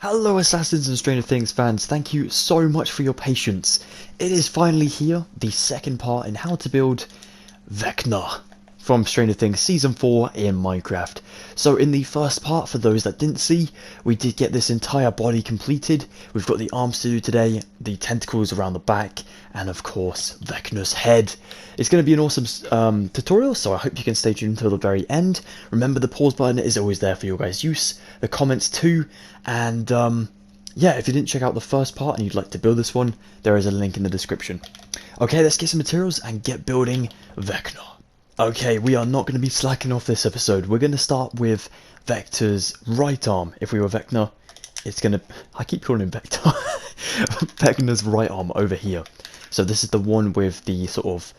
Hello Assassins and Stranger Things fans, thank you so much for your patience. It is finally here, the second part in how to build Vecna from Stranger Things Season 4 in Minecraft. So in the first part, for those that didn't see, we did get this entire body completed. We've got the arms to do today, the tentacles around the back, and of course Vecna's head. It's going to be an awesome tutorial, so I hope you can stay tuned until the very end. Remember, the pause button is always there for your guys' use, the comments too, and yeah, if you didn't check out the first part and you'd like to build this one, there is a link in the description. Okay, let's get some materials and get building Vecna. Okay, we are not going to be slacking off this episode. We're going to start with Vector's right arm. If we were Vecna, it's going to... I keep calling him Vector. Vecna's right arm over here. So this is the one with the sort of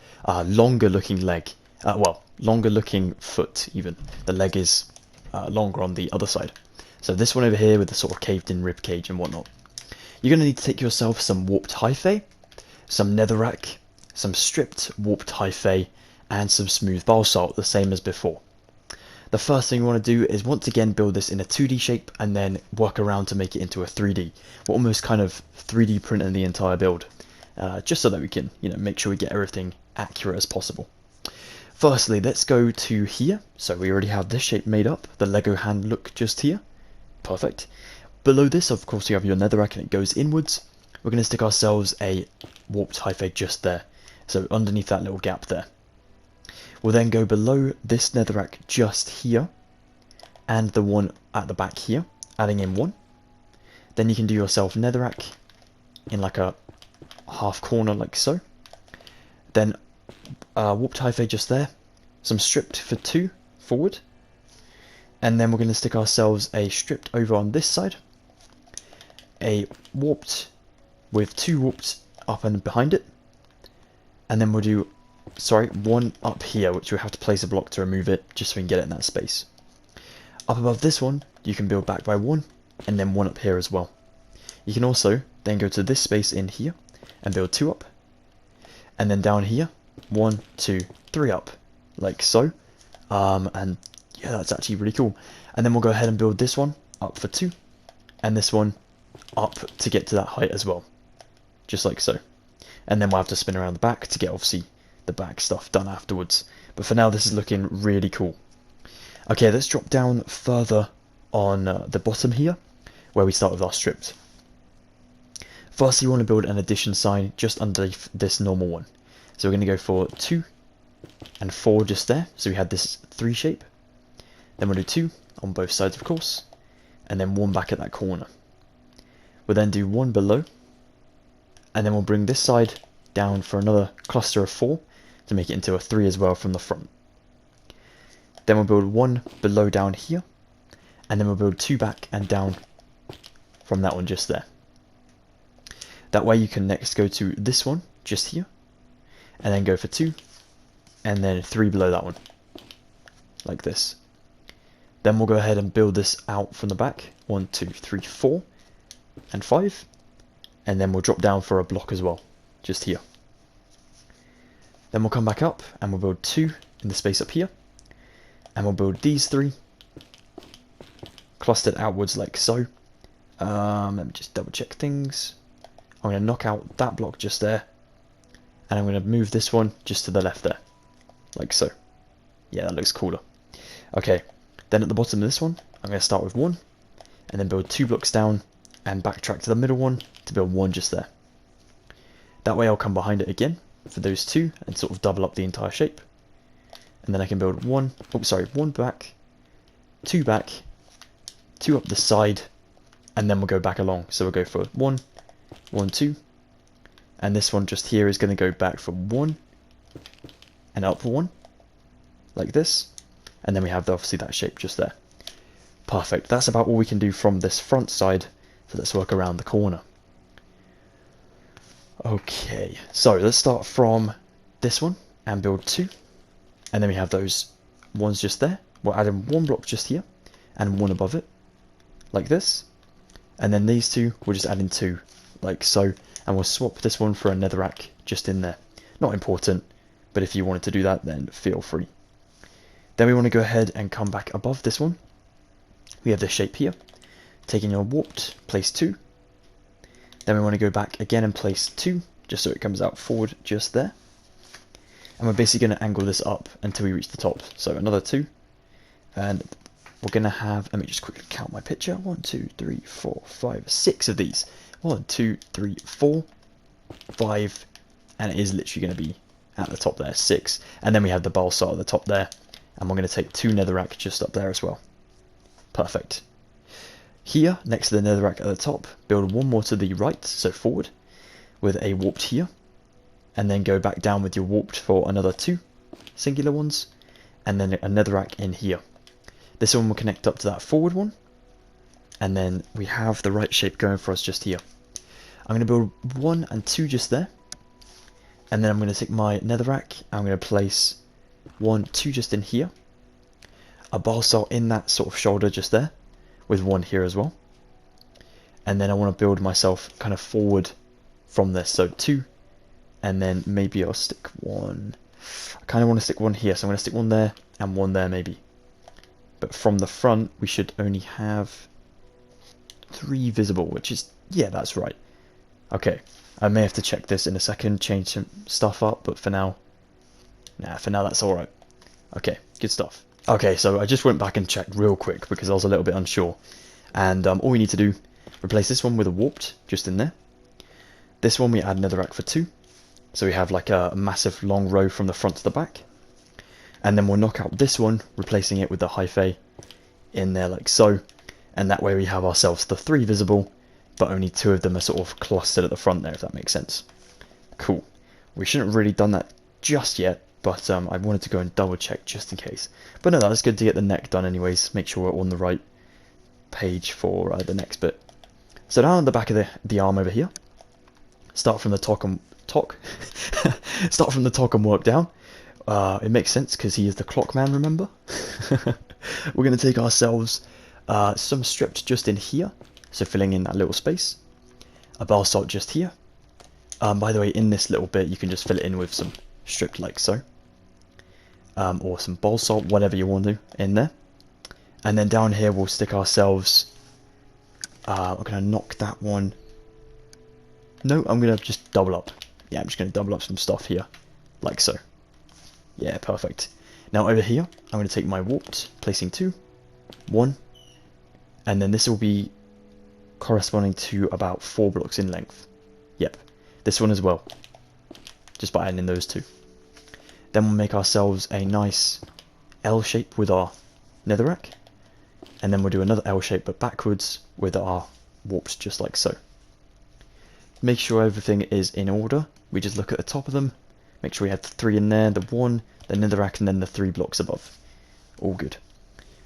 longer looking leg. Well, longer looking foot even. The leg is longer on the other side. So this one over here with the sort of caved in rib cage and whatnot. You're going to need to take yourself some warped hyphae, some netherrack, some stripped warped hyphae, and some smooth basalt, the same as before. The first thing we want to do is once again build this in a 2D shape and then work around to make it into a 3D. We're almost kind of 3D printing the entire build, just so that we can, make sure we get everything accurate as possible. Firstly, let's go to here. So we already have this shape made up, the Lego hand look just here. Perfect. Below this, of course, you have your netherrack and it goes inwards. We're going to stick ourselves a warped hyphae just there, so underneath that little gap there. We'll then go below this netherrack just here, and the one at the back here, adding in one. Then you can do yourself netherrack in like a half corner like so. Then warped hyphae just there, some stripped for 2 forward, and then we're going to stick ourselves a stripped over on this side, a warped with 2 warped up and behind it, and then we'll do one up here, which we have to place a block to remove it, just so we can get it in that space. Up above this one, you can build back by 1, and then 1 up here as well. You can also then go to this space in here, and build 2 up, and then down here, 1, 2, 3 up, like so, and yeah, that's actually really cool. And then we'll go ahead and build this one up for 2, and this one up to get to that height as well, just like so. And then we'll have to spin around the back to get, obviously, the back stuff done afterwards. But for now, this is looking really cool. Okay, let's drop down further on the bottom here, where we start with our stripped. First, you want to build an addition sign just underneath this normal one. So we're going to go for 2 and 4 just there. So we had this 3 shape. Then we'll do 2 on both sides, of course, and then 1 back at that corner. We'll then do 1 below, and then we'll bring this side down for another cluster of 4 to make it into a 3 as well from the front. Then we'll build 1 below down here, and then we'll build 2 back and down from that one just there. That way you can next go to this one just here, and then go for 2, and then 3 below that one, like this. Then we'll go ahead and build this out from the back, 1, 2, 3, 4, and 5, and then we'll drop down for a block as well, just here. Then we'll come back up and we'll build 2 in the space up here, and we'll build these 3 clustered outwards like so. Let me just double check things. I'm going to knock out that block just there, and I'm going to move this one just to the left there, like so. Yeah, that looks cooler. Okay, then at the bottom of this one, I'm going to start with 1, and then build 2 blocks down, and backtrack to the middle one to build 1 just there. That way I'll come behind it again for those 2 and sort of double up the entire shape. And then I can build 1 back, 2 back, 2 up the side, and then we'll go back along. So we'll go for 1, 1, 2, and this one just here is going to go back for 1 and up for 1, like this. And then we have obviously that shape just there. Perfect, that's about all we can do from this front side, so let's work around the corner. Okay, so let's start from this one and build 2, and then we have those ones just there. We'll add in 1 block just here and 1 above it, like this, and then these 2 we'll just add in 2 like so, and we'll swap this one for a netherrack just in there. Not important, but if you wanted to do that, then feel free. Then we want to go ahead and come back above this one. We have this shape here, taking your warped, place 2. Then we want to go back again and place 2, just so it comes out forward just there. And we're basically going to angle this up until we reach the top. So another 2. And we're going to have, let me just quickly count my picture. 1, 2, 3, 4, 5, 6 of these. 1, 2, 3, 4, 5. And it is literally going to be at the top there, 6. And then we have the balsite at the top there. And we're going to take 2 netherrack just up there as well. Perfect. Here, next to the netherrack at the top, build one more to the right, so forward, with a warped here. And then go back down with your warped for another 2 singular ones. And then a netherrack in here. This one will connect up to that forward one. And then we have the right shape going for us just here. I'm going to build 1 and 2 just there. And then I'm going to take my netherrack. I'm going to place 1, 2 just in here. A balsite in that sort of shoulder just there. With 1 here as well. And then I want to build myself kind of forward from this. So 2. And then maybe I'll stick 1. I kind of want to stick 1 here. So I'm going to stick 1 there and 1 there maybe. But from the front we should only have 3 visible. Which is, yeah, that's right. Okay. I may have to check this in a second. Change some stuff up. But for now, for now that's alright. Okay. Good stuff. Okay, so I just went back and checked real quick because I was a little bit unsure. And all we need to do, replace this one with a warped, just in there. This one we add netherrack for 2. So we have like a massive long row from the front to the back. And then we'll knock out this one, replacing it with the hyphae in there like so. And that way we have ourselves the 3 visible, but only 2 of them are sort of clustered at the front there, if that makes sense. Cool. We shouldn't have really done that just yet. But I wanted to go and double check just in case. But no, that's good to get the neck done anyways. Make sure we're on the right page for the next bit. So down on the back of the arm over here. Start from the start from the top and work down. It makes sense because he is the clock man, remember? We're going to take ourselves some stripped just in here. So filling in that little space. A balsite just here. By the way, in this little bit you can just fill it in with some stripped like so, or some balsite, whatever you want to in there. And then down here we'll stick ourselves, I'm going to knock that one, no, I'm going to just double up, yeah, I'm just going to double up some stuff here, like so, yeah, perfect. Now over here, I'm going to take my warped, placing 2, 1, and then this will be corresponding to about 4 blocks in length, yep, this one as well, just by adding in those 2. Then we'll make ourselves a nice L shape with our netherrack. And then we'll do another L shape but backwards with our warps just like so. Make sure everything is in order. We just look at the top of them. Make sure we have the 3 in there, the 1, the netherrack, and then the 3 blocks above. All good.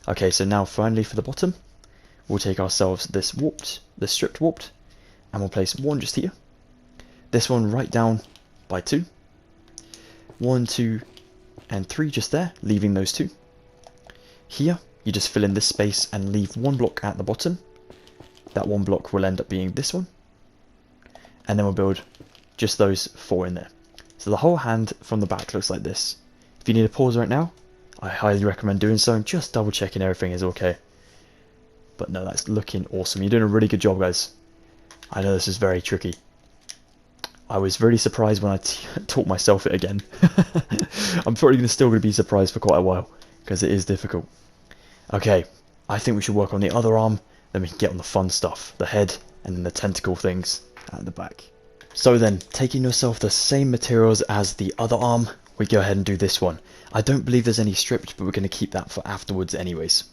Okay, so now finally for the bottom, we'll take ourselves this warped, this stripped warped, and we'll place 1 just here. This one right down by 2. 1, 2, and 3 just there, leaving those 2. Here, you just fill in this space and leave 1 block at the bottom. That 1 block will end up being this one. And then we'll build just those 4 in there. So the whole hand from the back looks like this. If you need a pause right now, I highly recommend doing so and just double checking everything is okay. But no, that's looking awesome. You're doing a really good job, guys. I know this is very tricky. I was really surprised when I taught myself it again. I'm probably still going to be surprised for quite a while, because it is difficult. Okay, I think we should work on the other arm, then we can get on the fun stuff, the head, and then the tentacle things at the back. So then, taking yourself the same materials as the other arm, we go ahead and do this one. I don't believe there's any stripped, but we're going to keep that for afterwards anyways.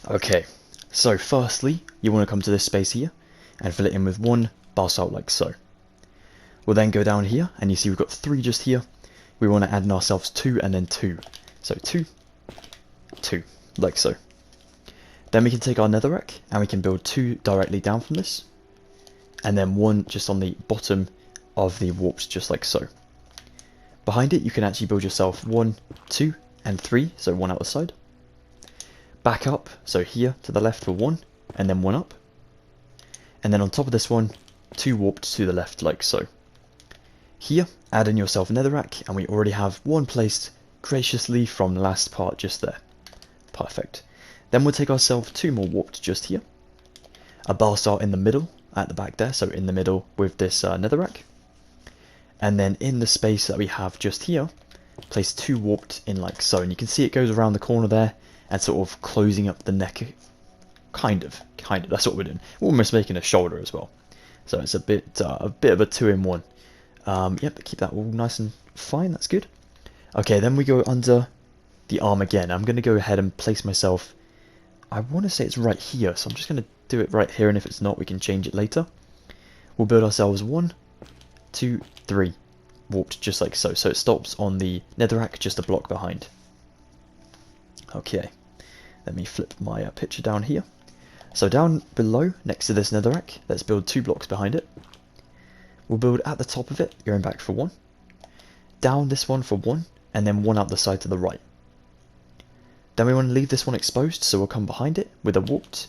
Okay, so firstly, you want to come to this space here, and fill it in with 1 balsite like so. We'll then go down here, and you see we've got 3 just here. We want to add in ourselves 2 and then 2. So 2, 2, like so. Then we can take our netherrack, and we can build 2 directly down from this. And then 1 just on the bottom of the warps, just like so. Behind it, you can actually build yourself 1, 2, and 3, so 1 out the side. Back up, so here to the left for 1, and then 1 up. And then on top of this one, 2 warped to the left, like so. Here, add in yourself netherrack, and we already have 1 placed graciously from the last part just there. Perfect. Then we'll take ourselves 2 more warped just here. a basalt in the middle, at the back there, so in the middle with this netherrack. And then in the space that we have just here, place 2 warped in like so. And you can see it goes around the corner there and sort of closing up the neck. Kind of. That's what we're doing. We're almost making a shoulder as well. So it's a bit of a 2-in-1. Yep, keep that all nice and fine. That's good. Okay, then we go under the arm again. I'm going to go ahead and place myself. I want to say it's right here, so I'm just going to do it right here. And if it's not, we can change it later. We'll build ourselves 1, 2, 3, warped just like so. So it stops on the netherrack, just a block behind. Okay, let me flip my picture down here. So down below, next to this netherrack, let's build 2 blocks behind it. We'll build at the top of it, going back for 1. Down this one for 1, and then 1 out the side to the right. Then we want to leave this one exposed, so we'll come behind it with a warped,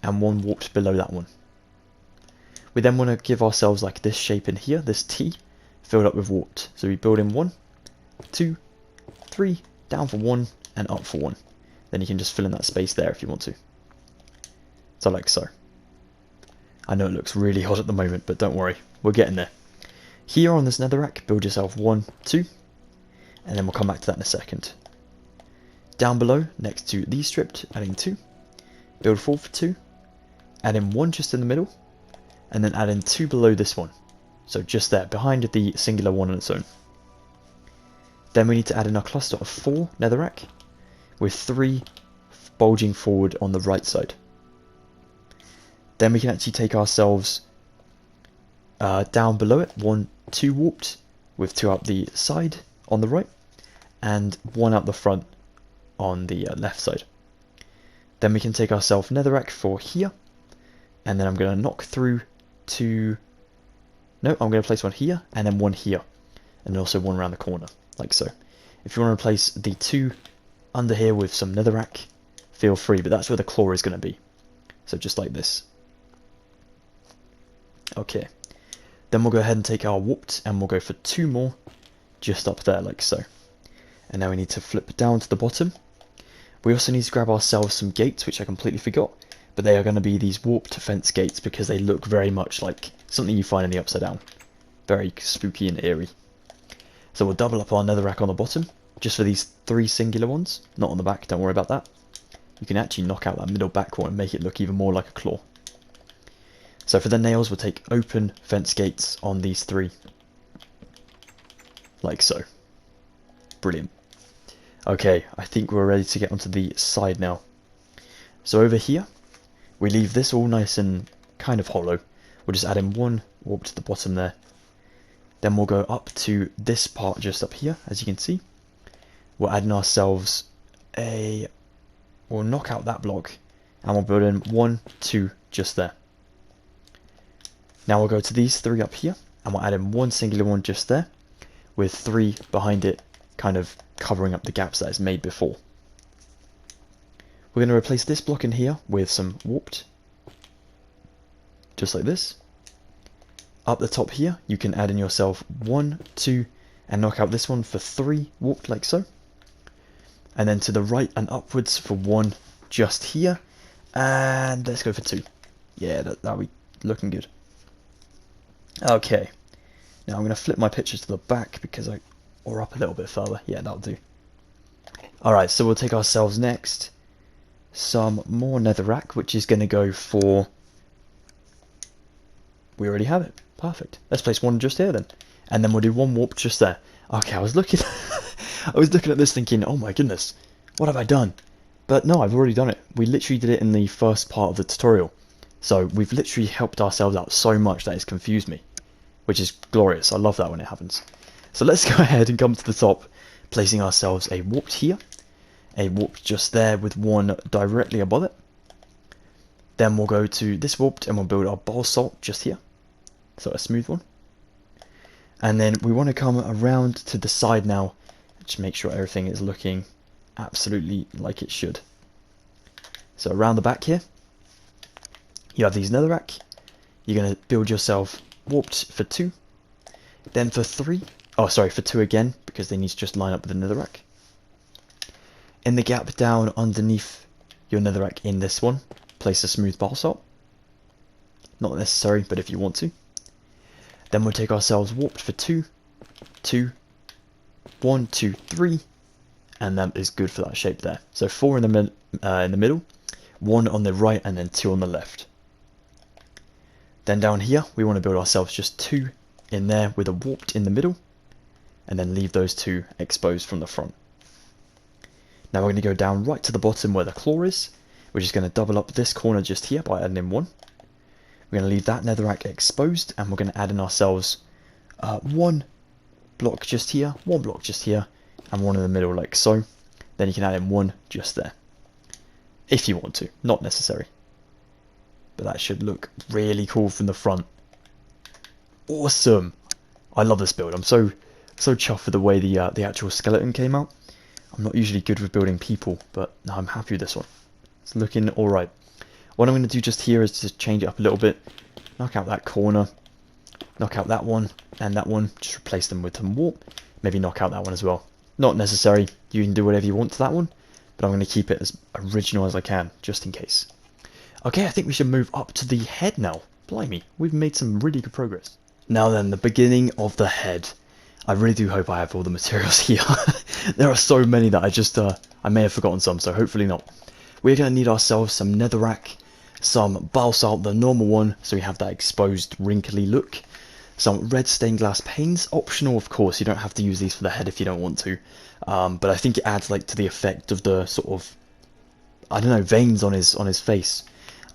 and 1 warped below that one. We then want to give ourselves like this shape in here, this T, filled up with warped. So we build in 1, 2, 3, down for 1, and up for 1. Then you can just fill in that space there if you want to. So like so. I know it looks really hot at the moment, but don't worry, we're getting there. Here on this netherrack, build yourself 1, 2, and then we'll come back to that in a second. Down below, next to these stripped, adding 2, build 4 for 2, add in 1 just in the middle, and then add in 2 below this one. So just there, behind the singular one on its own. Then we need to add in a cluster of 4 netherrack, with 3 bulging forward on the right side. Then we can actually take ourselves down below it, 1, 2 warped, with 2 out the side on the right, and 1 out the front on the left side. Then we can take ourselves netherrack for here, and then I'm going to knock through 2. No, I'm going to place 1 here, and then 1 here, and also 1 around the corner, like so. If you want to replace the 2 under here with some netherrack, feel free, but that's where the claw is going to be. So just like this. Okay, then we'll go ahead and take our warped, and we'll go for 2 more, just up there, like so. And now we need to flip down to the bottom. We also need to grab ourselves some gates, which I completely forgot, but they are going to be these warped fence gates because they look very much like something you find in the Upside Down. Very spooky and eerie. So we'll double up our netherrack on the bottom, just for these 3 singular ones, not on the back, don't worry about that. You can actually knock out that middle back one and make it look even more like a claw. So for the nails, we'll take open fence gates on these 3. Like so. Brilliant. Okay, I think we're ready to get onto the side now. So over here, we leave this all nice and kind of hollow. We'll just add in 1 warp to the bottom there. Then we'll go up to this part just up here, as you can see. We'll add in ourselves we'll knock out that block, and we'll build in 1, 2 just there. Now we'll go to these 3 up here, and we'll add in 1 singular one just there, with 3 behind it, kind of covering up the gaps that it's made before. We're going to replace this block in here with some warped, just like this. Up the top here, you can add in yourself 1, 2, and knock out this one for 3 warped, like so. And then to the right and upwards for 1 just here, and let's go for 2. Yeah, that'll be looking good. Okay, now I'm going to flip my picture to the back because or up a little bit further. Yeah, that'll do. Alright, so we'll take ourselves next some more netherrack, which is going to go for... We already have it. Perfect. Let's place 1 just here then. And then we'll do 1 warp just there. Okay, I was looking at this thinking, oh my goodness, what have I done? But no, I've already done it. We literally did it in the first part of the tutorial. So we've literally helped ourselves out so much that it's confused me, which is glorious. I love that when it happens. So let's go ahead and come to the top, placing ourselves a warped here, a warped just there with 1 directly above it. Then we'll go to this warped and we'll build our basalt just here, so a smooth one. And then we want to come around to the side now, to make sure everything is looking absolutely like it should. So around the back here, you have these netherrack. You're going to build yourself warped for 2, then for 3, oh sorry, for 2 again, because they need to just line up with the netherrack. In the gap down underneath your netherrack in this one, place a smooth basalt. not necessary, but if you want to. Then we'll take ourselves warped for 2, 2, 1, 2, 3, and that is good for that shape there. So 4 in the middle, 1 on the right, and then 2 on the left. Then down here, we want to build ourselves just 2 in there with a warped in the middle, and then leave those 2 exposed from the front. Now we're going to go down right to the bottom where the claw is. We're just going to double up this corner just here by adding in 1. We're going to leave that netherrack exposed, and we're going to add in ourselves 1 block just here, 1 block just here, and 1 in the middle like so. Then you can add in 1 just there. If you want to, not necessary. But that should look really cool from the front. Awesome! I love this build. I'm so chuffed with the way the actual skeleton came out. I'm not usually good with building people, but no, I'm happy with this one. It's looking alright. What I'm going to do just here is to change it up a little bit. Knock out that corner. Knock out that one and that one. Just replace them with some warp. Maybe knock out that one as well. Not necessary. You can do whatever you want to that one. But I'm going to keep it as original as I can, just in case. Okay, I think we should move up to the head now. Blimey, we've made some really good progress. Now then, the beginning of the head. I really do hope I have all the materials here. There are so many that I may have forgotten some, so hopefully not. We're going to need ourselves some netherrack, some basalt, the normal one, so we have that exposed wrinkly look. Some red stained glass panes, optional of course, you don't have to use these for the head if you don't want to. But I think it adds like to the effect of the sort of, I don't know, veins on his face.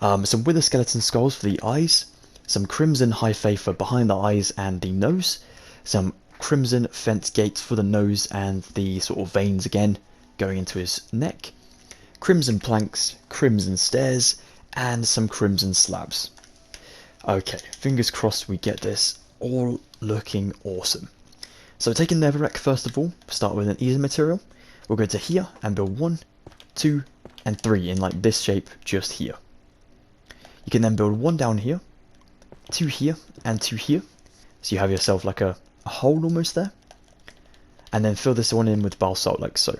Some wither skeleton skulls for the eyes, some crimson hyphae for behind the eyes and the nose, some crimson fence gates for the nose and the sort of veins again going into his neck, crimson planks, crimson stairs, and some crimson slabs. Okay, fingers crossed we get this all looking awesome. So taking netherrack first of all, start with an easy material. We'll go to here and build 1, 2, and 3 in like this shape just here. You can then build 1 down here, 2 here, and 2 here. So you have yourself like a hole almost there. And then fill this one in with basalt like so.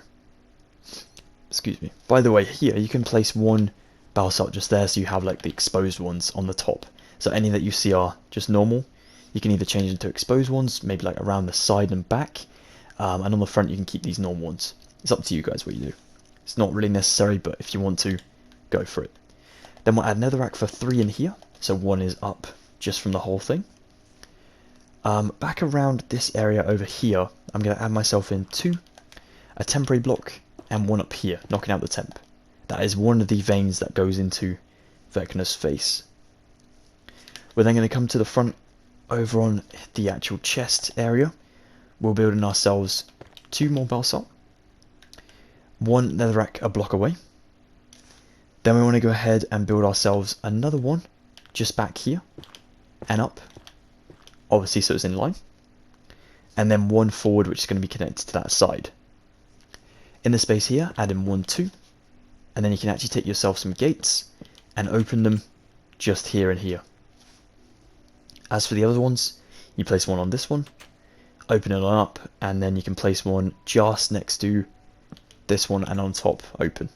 Excuse me. By the way, here you can place 1 basalt just there so you have like the exposed ones on the top. So any that you see are just normal. You can either change into exposed ones, maybe like around the side and back. And on the front you can keep these normal ones. It's up to you guys what you do. It's not really necessary, but if you want to, go for it. Then we'll add netherrack for 3 in here. So 1 is up just from the whole thing. Back around this area over here, I'm going to add myself in 2, a temporary block, and 1 up here, knocking out the temp. That is one of the veins that goes into Vecna's face. We're then going to come to the front over on the actual chest area. We'll build in ourselves 2 more basalt, 1 netherrack a block away. Then we want to go ahead and build ourselves another one just back here and up, obviously so it's in line, and then 1 forward which is going to be connected to that side. In the space here, add in 1, 2, and then you can actually take yourself some gates and open them just here and here. As for the other ones, you place 1 on this one, open it on up, and then you can place 1 just next to this one and on top open.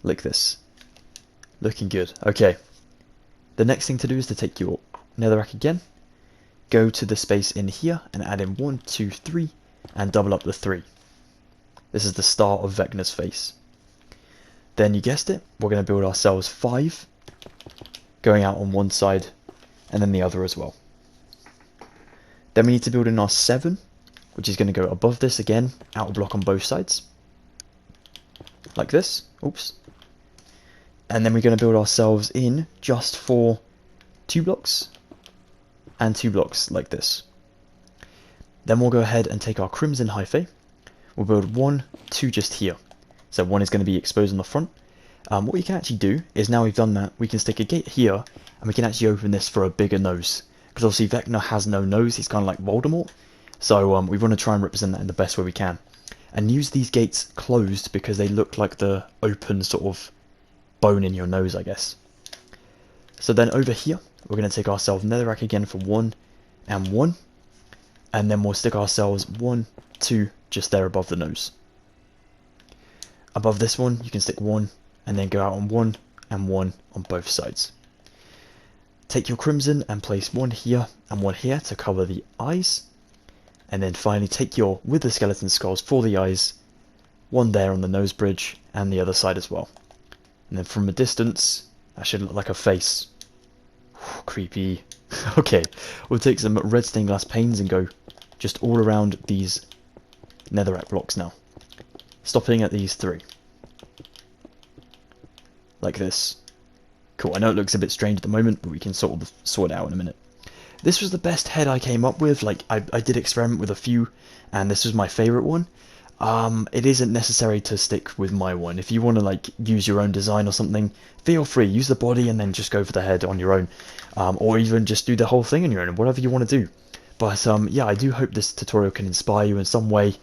Like this. Looking good. Okay. The next thing to do is to take your netherrack again, go to the space in here and add in 1, 2, 3, and double up the 3. This is the start of Vecna's face. Then you guessed it, we're going to build ourselves 5, going out on one side and then the other as well. Then we need to build in our 7, which is going to go above this again, outer block on both sides. Like this. Oops. And then we're going to build ourselves in just for 2 blocks and 2 blocks like this. Then we'll go ahead and take our crimson hyphae. We'll build 1, 2 just here. So 1 is going to be exposed on the front. What we can actually do is, now we've done that, we can stick a gate here and we can actually open this for a bigger nose. Because obviously Vecna has no nose, he's kind of like Voldemort. So we want to try and represent that in the best way we can. And use these gates closed because they look like the open sort of bone in your nose, I guess. So then over here, we're going to take ourselves netherrack again for 1 and 1. And then we'll stick ourselves 1, 2 just there above the nose. Above this one, you can stick 1 and then go out on 1 and 1 on both sides. Take your crimson and place one here and one here to cover the eyes. And then finally take your wither skeleton skulls for the eyes, one there on the nose bridge and the other side as well. And then from a distance, that should look like a face. Creepy. Okay, we'll take some red stained glass panes and go just all around these netherrack blocks now. Stopping at these 3. Like this. Cool, I know it looks a bit strange at the moment, but we can sort it out in a minute. This was the best head I came up with. Like, I did experiment with a few, and this was my favourite one. It isn't necessary to stick with my one. If you want to like use your own design or something, feel free. Use the body and then just go for the head on your own. Or even just do the whole thing on your own, whatever you want to do. But yeah, I do hope this tutorial can inspire you in some way,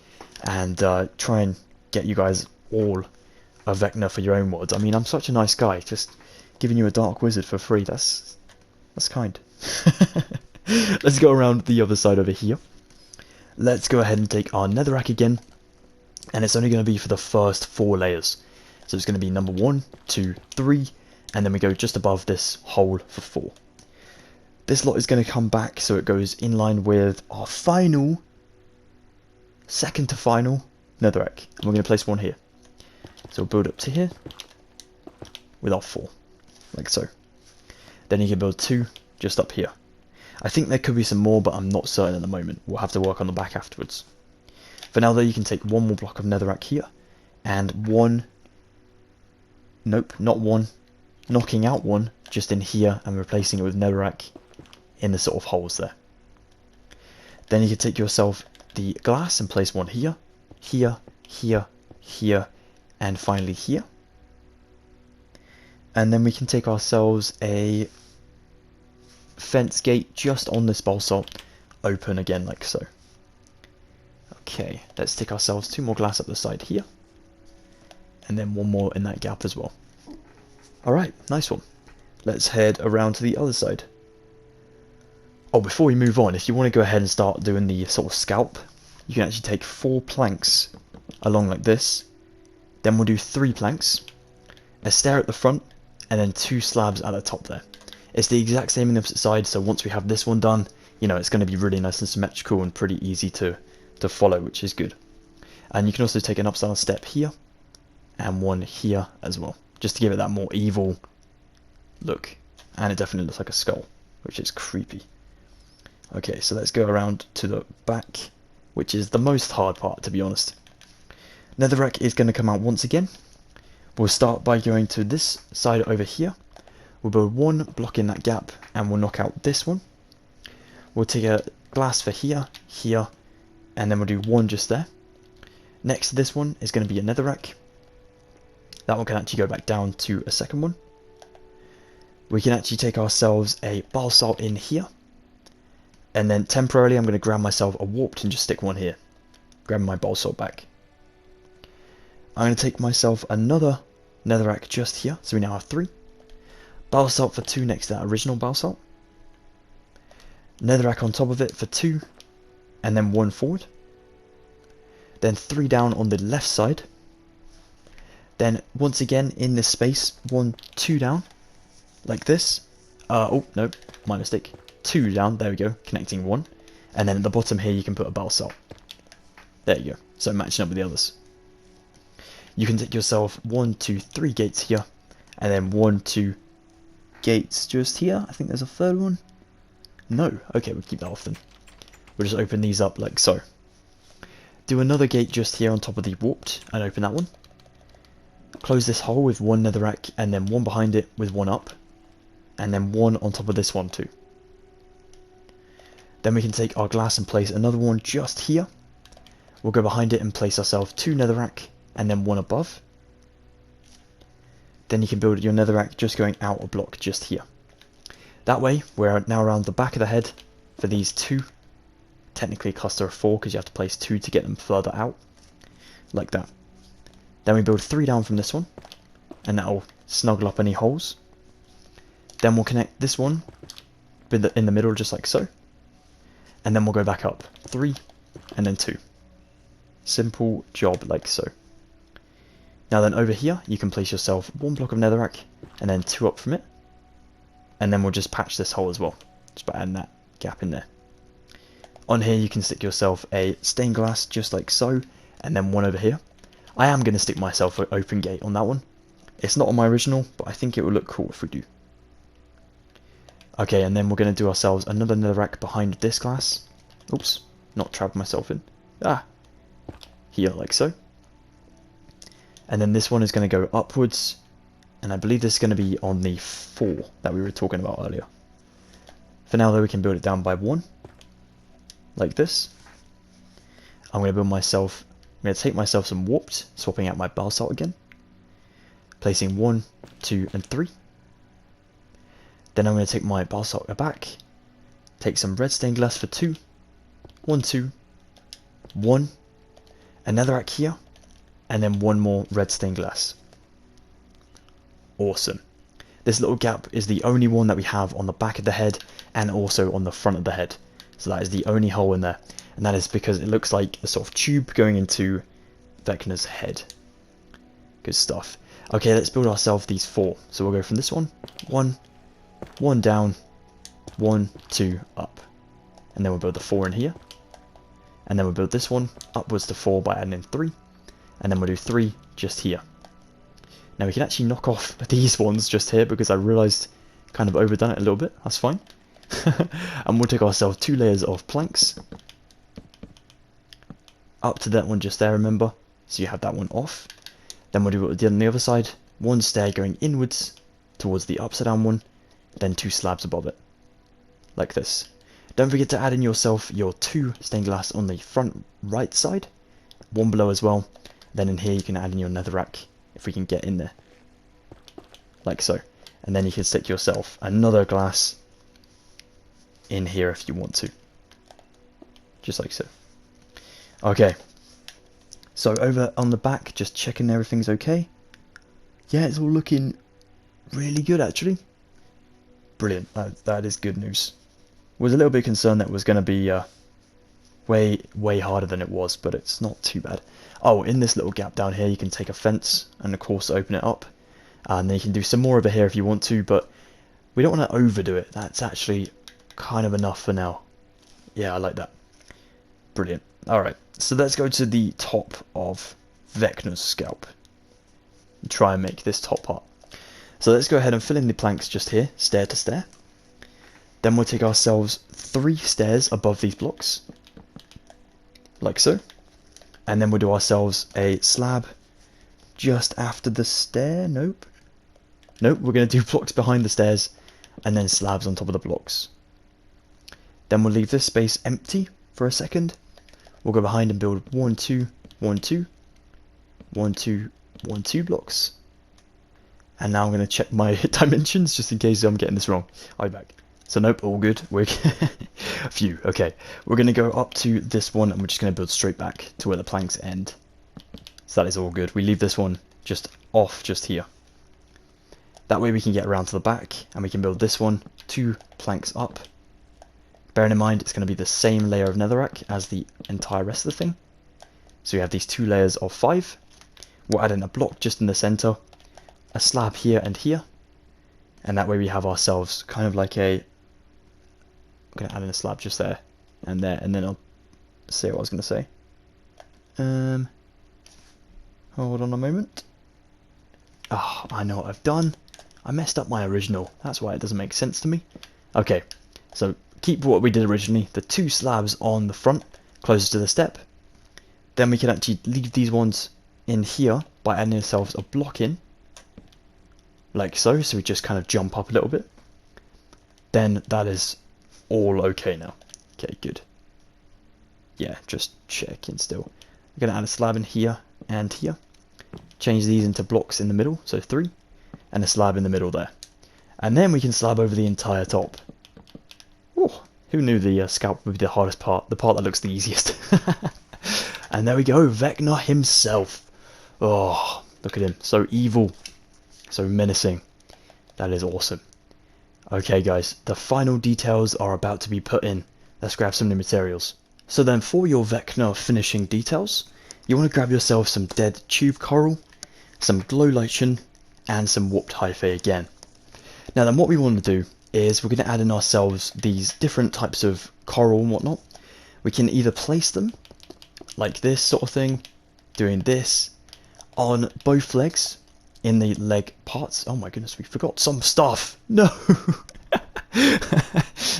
and try and get you guys all a Vecna for your own mods. I mean, I'm such a nice guy, just giving you a dark wizard for free. That's kind. Let's go around the other side over here. Let's go ahead and take our netherrack again, and it's only going to be for the first 4 layers. So it's going to be number 1, 2, 3, and then we go just above this hole for 4. This lot is going to come back so it goes in line with our final, second to final netherrack. And we're going to place one here. So we'll build up to here with our 4, like so. Then you can build 2 just up here. I think there could be some more, but I'm not certain at the moment. We'll have to work on the back afterwards. For now though, you can take one more block of netherrack here, and one, nope, not one, knocking out one just in here and replacing it with netherrack in the sort of holes there. Then you can take yourself the glass and place one here, here, here, here, and finally here. And then we can take ourselves a fence gate just on this basalt, open again like so. Okay, let's take ourselves 2 more glass up the side here, and then 1 more in that gap as well. Alright, nice one. Let's head around to the other side. Oh, before we move on, if you want to go ahead and start doing the sort of scalp, you can actually take 4 planks along like this, then we'll do 3 planks, a stair at the front, and then 2 slabs at the top there. It's the exact same on the opposite side, so once we have this one done, you know, it's going to be really nice and symmetrical and pretty easy to follow, which is good. And you can also take an upside step here, and one here as well, just to give it that more evil look. And it definitely looks like a skull, which is creepy. Okay, so let's go around to the back, which is the most hard part, to be honest. Netherrack is going to come out once again. We'll start by going to this side over here. We'll build 1 block in that gap, and we'll knock out this one. We'll take a glass for here, here, and then we'll do 1 just there. Next to this one is going to be a netherrack. That one can actually go back down to a second one. We can actually take ourselves a basalt in here, and then temporarily I'm going to grab myself a warped and just stick 1 here. Grab my basalt back. I'm going to take myself another netherrack just here, so we now have 3. Basalt for 2 next to that original basalt. Netherrack on top of it for 2, and then 1 forward. Then 3 down on the left side. Then once again in this space, 1, 2 down, like this. Oh no, my mistake. 2 down, there we go, connecting 1. And then at the bottom here you can put a basalt. There you go, so matching up with the others. You can take yourself 1, 2, 3 gates here, and then 1, 2 gates just here. I think there's a 3rd one. No, okay, we'll keep that off then. We'll just open these up like so. Do another gate just here on top of the warped and open that one. Close this hole with 1 netherrack and then 1 behind it with 1 up. And then 1 on top of this one too. Then we can take our glass and place another one just here. We'll go behind it and place ourselves 2 netherrack and then 1 above. Then you can build your netherrack just going out a block just here. That way, we're now around the back of the head for these 2. Technically a cluster of 4 because you have to place 2 to get them further out. Like that. Then we build 3 down from this one, and that'll snuggle up any holes. Then we'll connect this one in the middle just like so. And then we'll go back up. 3, and then 2. Simple job like so. Now then over here, you can place yourself 1 block of netherrack, and then 2 up from it. And then we'll just patch this hole as well, just by adding that gap in there. On here you can stick yourself a stained glass just like so, and then one over here. I am going to stick myself an open gate on that one. It's not on my original, but I think it would look cool if we do. Okay, and then we're going to do ourselves another netherrack behind this glass. Oops, not trap myself in. Here like so. And then this one is going to go upwards, and I believe this is going to be on the 4 that we were talking about earlier. For now though, we can build it down by 1, like this. I'm going to take myself some warped, swapping out my basalt again, placing 1, 2 and 3. Then I'm going to take my basalt back, take some red stained glass for 2, 1, 2, 1, another rack here, and then 1 more red stained glass. Awesome. This little gap is the only one that we have on the back of the head and also on the front of the head. So that is the only hole in there. And that is because it looks like a sort of tube going into Vecna's head. Good stuff. Okay, let's build ourselves these 4. So we'll go from this one, 1 down, 1, 2, up. And then we'll build the 4 in here. And then we'll build this one upwards to 4 by adding in 3. And then we'll do 3 just here. Now we can actually knock off these ones just here because I realised kind of overdone it a little bit. That's fine. And we'll take ourselves 2 layers of planks. Up to that one just there, remember. So you have that one off. Then we'll do it on the other side. 1 stair going inwards towards the upside down one. Then 2 slabs above it. Like this. Don't forget to add in yourself your 2 stained glass on the front right side. 1 below as well. Then in here you can add in your netherrack if we can get in there. Like so. And then you can stick yourself another glass in here if you want to. Just like so. Okay. So over on the back, just checking everything's okay. Yeah, it's all looking really good actually. Brilliant. That is good news. Was a little bit concerned that it was going to be way harder than it was, but it's not too bad. Oh, in this little gap down here you can take a fence and of course open it up, and then you can do some more over here if you want to, but we don't want to overdo it. That's actually kind of enough for now. Yeah, I like that. Brilliant. Alright, so let's go to the top of Vecna's scalp and try and make this top part. So let's go ahead and fill in the planks just here, stair to stair. Then we'll take ourselves 3 stairs above these blocks, like so. And then we'll do ourselves a slab just after the stair. Nope, we're going to do blocks behind the stairs and then slabs on top of the blocks. Then we'll leave this space empty for a second. We'll go behind and build 1, 2, 1, 2, 1, 2, 1, 2 blocks. And now I'm going to check my dimensions just in case I'm getting this wrong. I'll be back. So nope, all good. We're phew. Okay, we're going to go up to this one and we're just going to build straight back to where the planks end. So that is all good. We leave this one just off just here. That way we can get around to the back and we can build this one 2 planks up. Bearing in mind it's going to be the same layer of netherrack as the entire rest of the thing. So we have these 2 layers of 5. We'll add in a block just in the center, a slab here and here, and that way we have ourselves kind of like a... I'm going to add in a slab just there, and then I'll say what I was going to say. Hold on a moment. Oh, I know what I've done. I messed up my original. That's why it doesn't make sense to me. Okay, so keep what we did originally. The 2 slabs on the front, closest to the step. Then we can actually leave these ones in here by adding ourselves a block in. Like so. So we just kind of jump up a little bit. Then that is all okay now. Okay, good. Yeah, just checking still. We're going to add a slab in here and here. Change these into blocks in the middle, so 3. And a slab in the middle there. And then we can slab over the entire top. Oh, who knew the scalp would be the hardest part, the part that looks the easiest. And there we go, Vecna himself. Oh, look at him, so evil, so menacing. That is awesome. Okay guys, the final details are about to be put in. Let's grab some new materials. So then for your Vecna finishing details, you want to grab yourself some dead tube coral, some glow lichen, and some warped hyphae again. Now then what we want to do is we're going to add in ourselves these different types of coral and whatnot. We can either place them like this sort of thing, doing this on both legs in the leg parts. Oh my goodness, we forgot some stuff. No.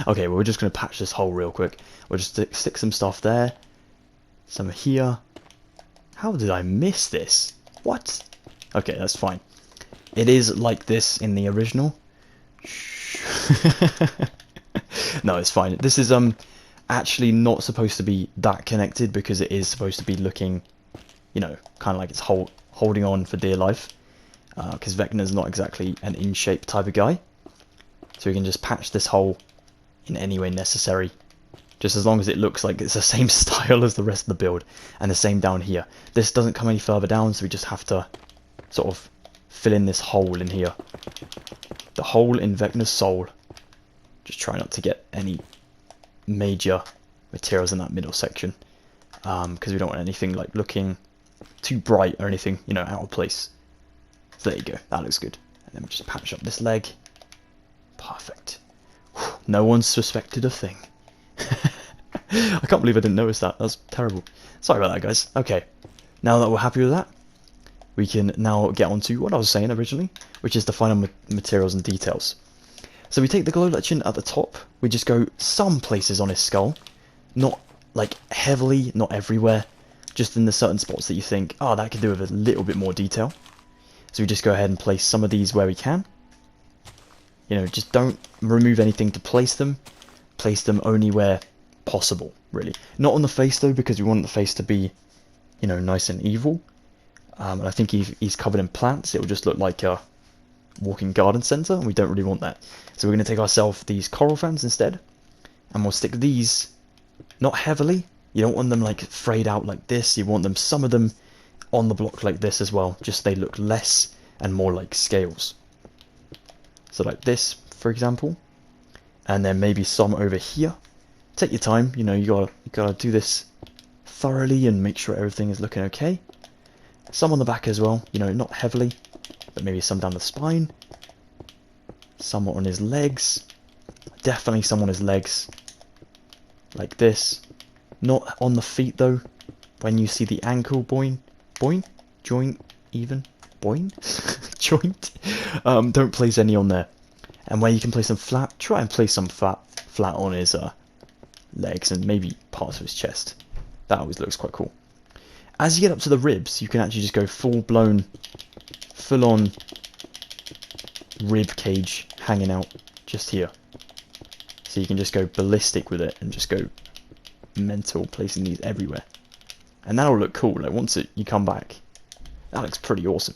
Okay, well, we're just going to patch this hole real quick. We'll just stick some stuff there, some here. How did I miss this? What? Okay, that's fine. It is like this in the original. No, it's fine. This is actually not supposed to be that connected, because it is supposed to be looking, you know, kind of like it's holding on for dear life, because Vecna's not exactly an in-shape type of guy. So we can just patch this hole in any way necessary, just as long as it looks like it's the same style as the rest of the build, and the same down here. This doesn't come any further down, so we just have to sort of fill in this hole in here. The hole in Vecna's soul. Just try not to get any major materials in that middle section, because we don't want anything like looking too bright or anything, you know, out of place. So there you go, that looks good. And then we just patch up this leg. Perfect. Whew, no one suspected a thing. I can't believe I didn't notice that. That was terrible. Sorry about that, guys. Okay, now that we're happy with that, we can now get on to what I was saying originally, which is the final materials and details. So we take the glow lichen at the top, we just go some places on his skull, not like heavily, not everywhere, just in the certain spots that you think, oh, that could do with a little bit more detail. So we just go ahead and place some of these where we can. You know, just don't remove anything to place them only where possible, really. Not on the face though, because we want the face to be, you know, nice and evil. And I think he's covered in plants, it will just look like a walking garden centre, and we don't really want that. So we're going to take ourselves these coral fans instead, and we'll stick these not heavily. You don't want them like frayed out like this, you want them, some of them on the block like this as well, just so they look less and more like scales. So like this, for example, and then maybe some over here. Take your time, you know, you gotta do this thoroughly and make sure everything is looking okay. Some on the back as well, you know, not heavily, but maybe some down the spine. Some on his legs. Definitely some on his legs. Like this. Not on the feet though. When you see the ankle, boing, boing, joint, even, boing, joint. Don't place any on there. And where you can place them flat, try and place some flat on his legs and maybe parts of his chest. That always looks quite cool. As you get up to the ribs, you can actually just go full-on rib cage hanging out just here. So you can just go ballistic with it and just go mental, placing these everywhere. And that'll look cool, like once you come back. That looks pretty awesome.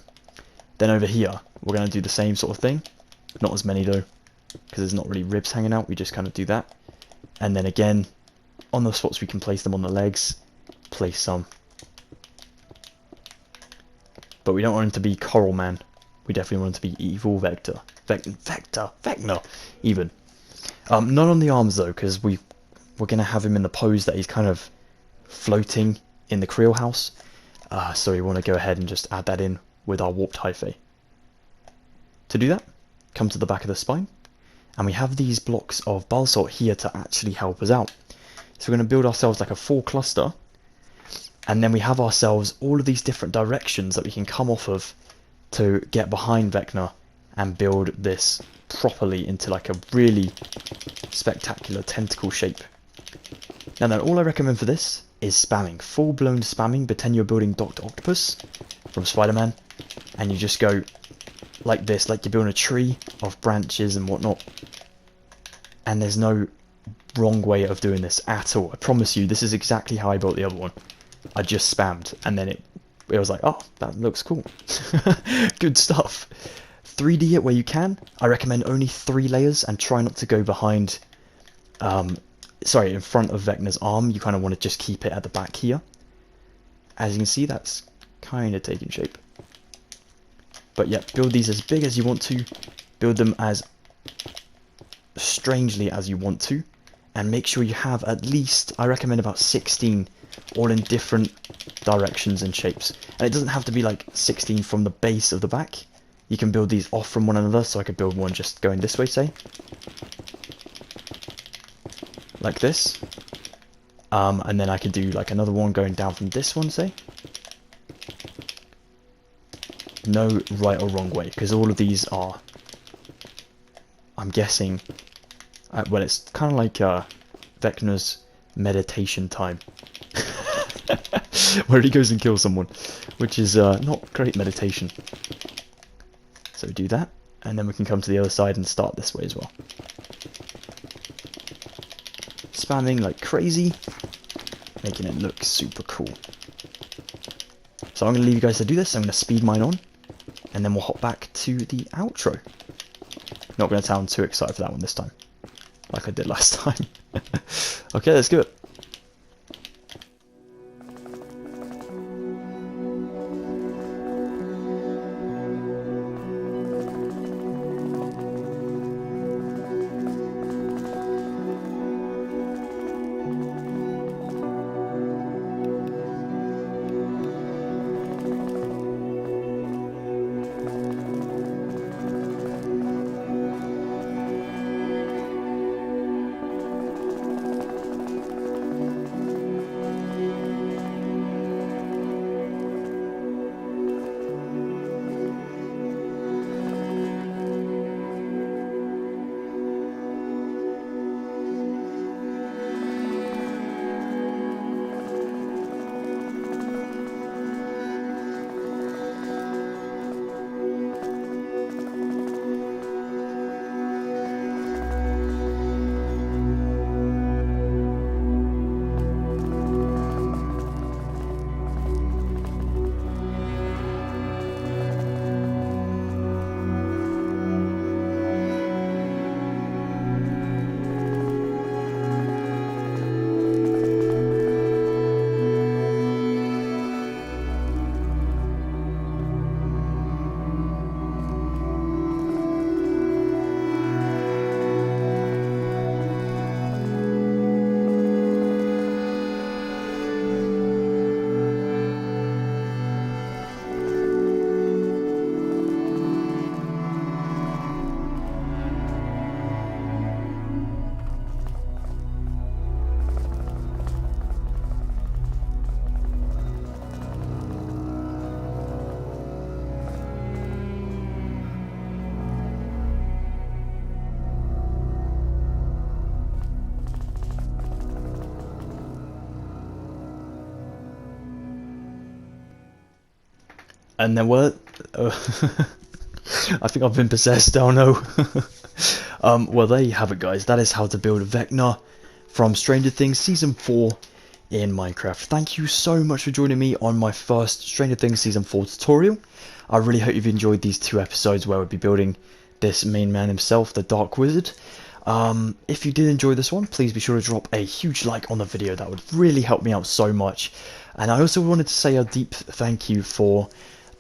Then over here, we're going to do the same sort of thing. Not as many though, because there's not really ribs hanging out, we just kind of do that. And then again, on the spots we can place them on the legs, place some. But we don't want him to be Coral Man. We definitely want him to be Evil Vecna, even. Not on the arms though, because we're going to have him in the pose that he's kind of floating in the Creel house. So we want to go ahead and just add that in with our warped hyphae. To do that, come to the back of the spine, and we have these blocks of basalt here to actually help us out. So we're going to build ourselves like a full cluster, and then we have ourselves all of these different directions that we can come off of to get behind Vecna and build this properly into like a really spectacular tentacle shape. Now then, all I recommend for this is spamming, full-blown spamming. Pretend you're building Dr. Octopus from Spider-Man, and you just go like this, like you're building a tree of branches and whatnot. And there's no wrong way of doing this at all. I promise you, this is exactly how I built the other one. I just spammed, and then it was like, oh, that looks cool. Good stuff. 3D it where you can. I recommend only 3 layers, and try not to go behind, in front of Vecna's arm. You kind of want to just keep it at the back here. As you can see, that's kind of taking shape. But yeah, build these as big as you want to. Build them as strangely as you want to. And make sure you have at least, I recommend about 16, all in different directions and shapes. And it doesn't have to be like 16 from the base of the back. you can build these off from one another. So I could build one just going this way, say, like this, and then I could do like another one going down from this one, say. No right or wrong way, because all of these are, I'm guessing, well, it's kind of like Vecna's meditation time, where he goes and kills someone, which is not great meditation. So do that, and then we can come to the other side and start this way as well. Spamming like crazy, making it look super cool. So I'm going to leave you guys to do this. I'm going to speed mine on, and then we'll hop back to the outro. Not going to sound too excited for that one this time, like I did last time. Okay, let's do it. And then what? I think I've been possessed, oh no. Well, there you have it, guys. That is how to build Vecna from Stranger Things Season 4 in Minecraft. Thank you so much for joining me on my first Stranger Things Season 4 tutorial. I really hope you've enjoyed these 2 episodes where we'll be building this main man himself, the Dark Wizard. If you did enjoy this one, please be sure to drop a huge like on the video. That would really help me out so much. And I also wanted to say a deep thank you for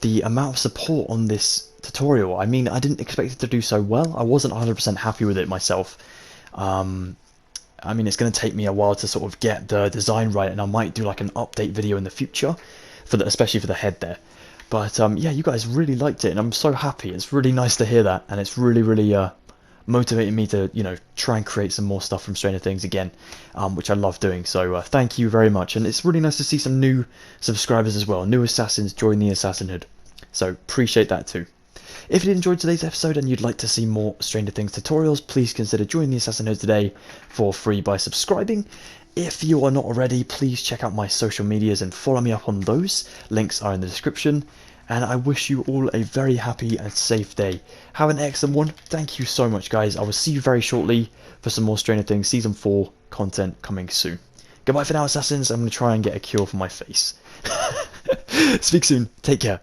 the amount of support on this tutorial. I mean, I didn't expect it to do so well. I wasn't 100% happy with it myself. I mean, it's going to take me a while to sort of get the design right, and I might do like an update video in the future, especially for the head there. But yeah, you guys really liked it, and I'm so happy. It's really nice to hear that, and it's really, really motivating me to, you know, try and create some more stuff from Stranger Things again, which I love doing. So thank you very much, and it's really nice to see some new subscribers as well, new assassins join the assassinhood. So appreciate that too. If you did enjoy today's episode and you'd like to see more Stranger Things tutorials, please consider joining the assassinhood today for free by subscribing. If you are not already, please check out my social medias and follow me up on those. Links are in the description. And I wish you all a very happy and safe day. Have an excellent one. Thank you so much, guys. I will see you very shortly for some more Stranger Things Season 4 content coming soon. Goodbye for now, assassins. I'm going to try and get a cure for my face. Speak soon. Take care.